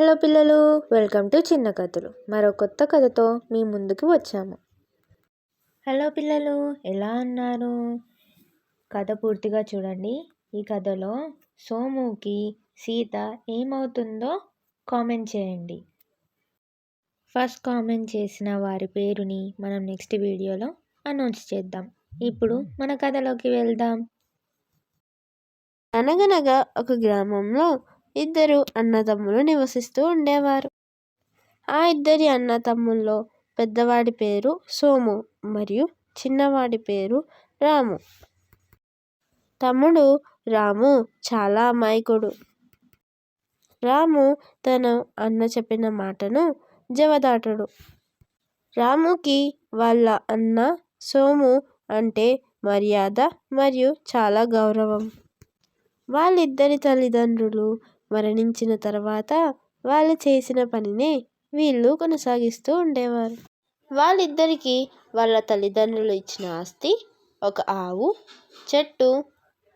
Hello పిల్లలు, welcome to చిన్న కథలు. మరో కొత్త కథతో మీ ముందుకు వచ్చాము. హలో పిల్లలు, ఎలా ఉన్నారు? కథ పూర్తిగా చూడండి. ఈ కథలో సోముకి సీత ఏమవుతుందో కామెంట్ చేయండి. ఫస్ట్ కామెంట్ చేసిన వారి పేరుని మనం నెక్స్ట్ వీడియోలో అనౌన్స్ చేద్దాం. ఇప్పుడు మన కథలోకి వెళ్దాం. అనగనగా ఒక గ్రామంలో ఇద్దరు అన్నదమ్ములు నివసిస్తూ ఉండేవారు. ఆ ఇద్దరి అన్నతమ్ముల్లో పెద్దవాడి పేరు సోము మరియు చిన్నవాడి పేరు రాము. తమ్ముడు రాము చాలా అమాయకుడు. రాము తన అన్న చెప్పిన మాటను జవదాటడు. రాముకి వాళ్ళ అన్న సోము అంటే మర్యాద మరియు చాలా గౌరవం. వాళ్ళిద్దరి తల్లిదండ్రులు మరణించిన తర్వాత వాళ్ళు చేసిన పనినే వీళ్ళు కొనసాగిస్తూ ఉండేవారు. వాళ్ళిద్దరికీ వాళ్ళ తల్లిదండ్రులు ఇచ్చిన ఆస్తి ఒక ఆవు, చెట్టు,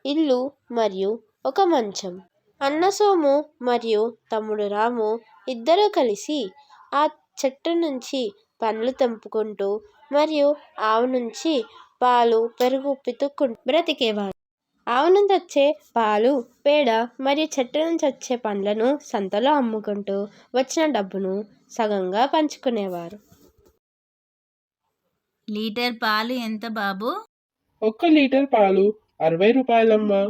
ఇల్లు మరియు ఒక మంచం. అన్న సోము మరియు తమ్ముడు రాము ఇద్దరూ కలిసి ఆ చెట్టు నుంచి పండ్లు తెంపుకుంటూ మరియు ఆవు నుంచి పాలు, పెరుగు పితుక్కుంటూ బ్రతికేవారు. ఆవు నుంచి వచ్చే పాలు, పేడ మరియు చెట్టు నుంచి వచ్చే పండ్లను సంతలో అమ్ముకుంటూ వచ్చిన డబ్బును సగంగా పంచుకునేవారు. లీటర్ పాలు ఎంత బాబు? 1 లీటర్ పాలు 60 రూపాయలమ్మా.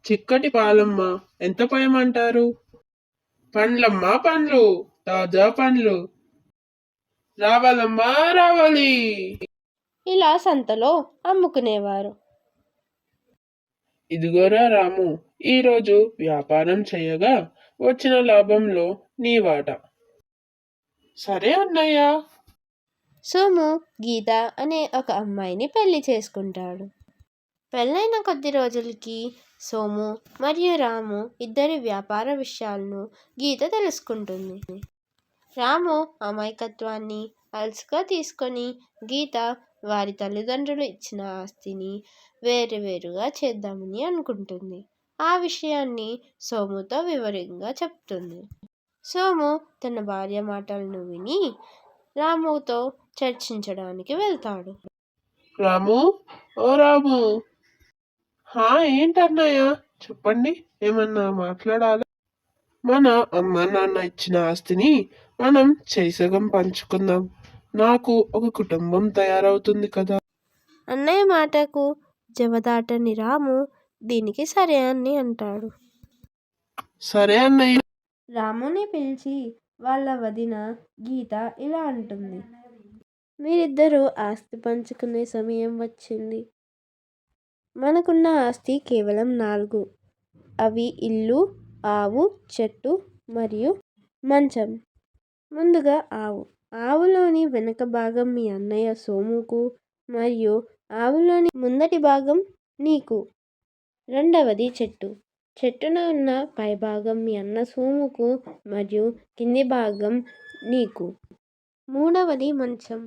చిక్కటి పాలమ్మా, ఎంత పోయమంటారు? పండ్లమ్మా పండ్లు, తాజా పండ్లు. రావాలమ్మా రావాలి. ఇలా సంతలో అమ్ముకునేవారు. ఇదిగోరా రాము, ఈరోజు వ్యాపారం చేయగా వచ్చిన లాభంలో నీ వాటా. సరే అన్నయ్య. సోము గీత అనే ఒక అమ్మాయిని పెళ్లి చేసుకుంటాడు. పెళ్ళైన కొద్ది రోజులకి సోము మరియు రాము ఇద్దరి వ్యాపార విషయాలను గీత తెలుసుకుంటుంది. రాము అమాయకత్వాన్ని అలసుగా తీసుకొని గీత వారి తల్లిదండ్రులు ఇచ్చిన ఆస్తిని వేరువేరుగా చేద్దామని అనుకుంటుంది. ఆ విషయాన్ని సోముతో వివరంగా చెప్తుంది. సోము తన భార్య మాటలను విని రాముతో చర్చించడానికి వెళ్తాడు. రాము, ఓ రాము. ఏంటన్నయ్య, చెప్పండి, ఏమన్నా మాట్లాడాలా? మన అమ్మ నాన్న ఇచ్చిన ఆస్తిని మనం సగం పంచుకుందాం. నాకు ఒక కుటుంబం తయారవుతుంది కదా. అన్నయ్య మాటకు జవదాటని రాము దీనికి సరే అని అంటాడు. సరే అన్నయ్య. రాముని పిలిచి వాళ్ళ వదిన గీత ఇలా అంటుంది. మీరిద్దరూ ఆస్తి పంచుకునే సమయం వచ్చింది. మనకున్న ఆస్తి కేవలం 4. అవి ఇల్లు, ఆవు, చెట్టు మరియు మంచం. ముందుగా ఆవు. ఆవులోని వెనక భాగం మీ అన్నయ్య సోముకు మరియు ఆవులోని ముందటి భాగం నీకు. రెండవది చెట్టు. చెట్టున ఉన్న పైభాగం మీ అన్న సోముకు మరియు కింది భాగం నీకు. మూడవది మంచం.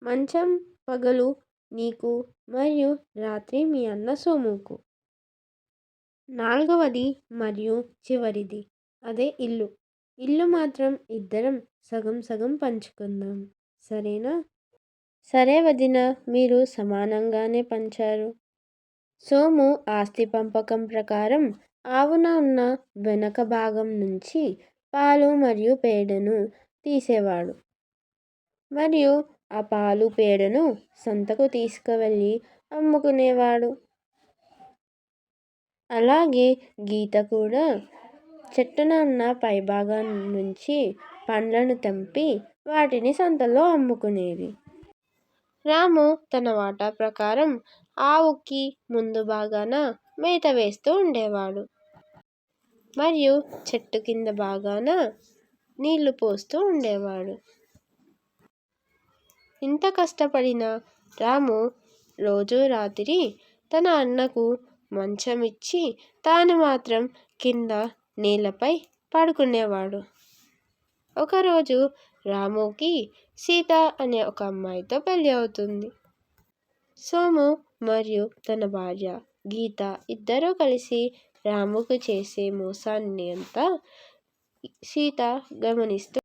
మంచం పగలు నీకు మరియు రాత్రి మీ అన్న సోముకు. నాలుగవది మరియు చివరిది అదే ఇల్లు. ఇల్లు మాత్రం ఇద్దరం సగం సగం పంచుకుందాం, సరేనా? సరే వదిన, మీరు సమానంగానే పంచారు. సోము ఆస్తి పంపకం ప్రకారం ఆవున ఉన్న వెనక భాగం నుంచి పాలు మరియు పేడను తీసేవాడు మరియు ఆ పాలు పేడను సంతకు తీసుకువెళ్ళి అమ్ముకునేవాడు. అలాగే గీత కూడా చెట్టున ఉన్న పైభాగం నుంచి పండ్లను తెంపి వాటిని సంతలో అమ్ముకునేది. రాము తన వాటా ప్రకారం ఆవుకి ముందు భాగాన మేత వేస్తూ ఉండేవాడు మరియు చెట్టు కింద భాగాన నీళ్లు పోస్తూ ఉండేవాడు. ఇంత కష్టపడిన రాము రోజు రాత్రి తన అన్నకు మంచం ఇచ్చి తాను మాత్రం కింద నేలపై పడుకునేవాడు. ఒకరోజు రాముకి సీత అనే ఒక అమ్మాయితో పెళ్లి అవుతుంది. సోము మరియు తన భార్య గీత ఇద్దరూ కలిసి రాముకు చేసే మోసాన్ని అంతా సీత గమనిస్తూ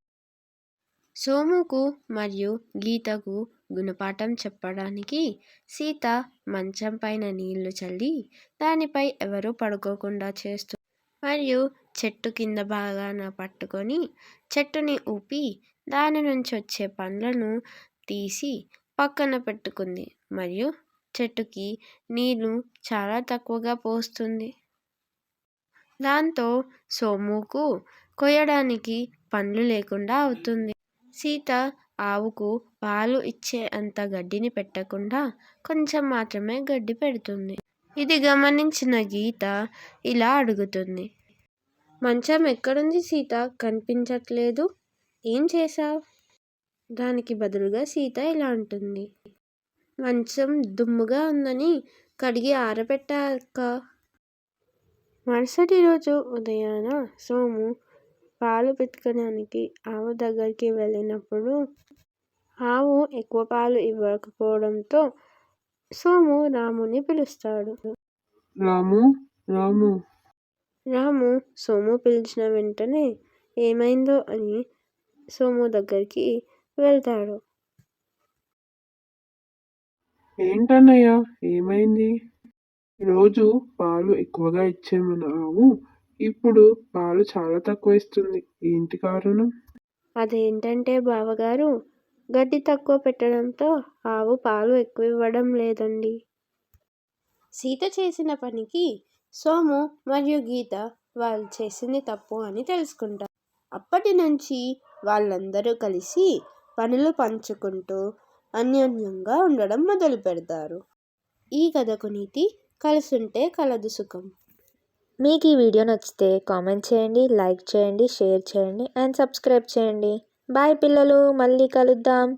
సోముకు మరియు గీతకు గుణపాఠం చెప్పడానికి సీత మంచం పైన నీళ్లు చల్లి దానిపై ఎవరూ పడుకోకుండా చేస్తూ మరియు చెట్టు కింద భాగాన పట్టుకొని చెట్టుని ఊపి దాని నుంచి వచ్చే పండ్లను తీసి పక్కన పెట్టుకుంది మరియు చెట్టుకి నీళ్లు చాలా తక్కువగా పోస్తుంది. దాంతో సోముకు కొయ్యడానికి పండ్లు లేకుండా అవుతుంది. సీత ఆవుకు పాలు ఇచ్చే అంత గడ్డిని పెట్టకుండా కొంచెం మాత్రమే గడ్డి పెడుతుంది. ఇది గమనించిన గీత ఇలా అడుగుతుంది, మంచం ఎక్కడుంది సీత, కనిపించట్లేదు, ఏం చేశావు? దానికి బదులుగా సీత ఇలా అంటుంది, మంచం దుమ్ముగా ఉందని కడిగి ఆరబెట్టాక. మరుసటి రోజు ఉదయాన సోము పాలు పితకడానికి ఆవు దగ్గరికి వెళ్ళినప్పుడు ఆవు ఎక్కువ పాలు ఇవ్వకపోవడంతో సోము రాముని పిలుస్తాడు. రాము రాము రాము సోము పిలిచిన వెంటనే ఏమైందో అని సోము దగ్గరికి వెళ్తాడు. ఏంటన్నయ్య, ఏమైంది? రోజు పాలు ఎక్కువగా ఇచ్చే మన ఆవు ఇప్పుడు పాలు చాలా తక్కువ ఇస్తుంది. ఏంటి కారణం? అదేంటంటే బావగారు, గడ్డి తక్కువ పెట్టడంతో ఆవు పాలు ఎక్కువ ఇవ్వడం లేదండి. సీత చేసిన పనికి సోము మరియు గీత వాళ్ళు చేసింది తప్పు అని తెలుసుకుంటారు. అప్పటి నుంచి వాళ్ళందరూ కలిసి పనులు పంచుకుంటూ అన్యోన్యంగా ఉండడం మొదలు పెడతారు. ఈ కథకు నీతి, కలిసుంటే కలదు సుఖం. మీకు ఈ వీడియో నచ్చితే కామెంట్ చేయండి, లైక్ చేయండి, షేర్ చేయండి అండ్ సబ్స్క్రైబ్ చేయండి. బాయ్ పిల్లలు, మళ్ళీ కలుద్దాం.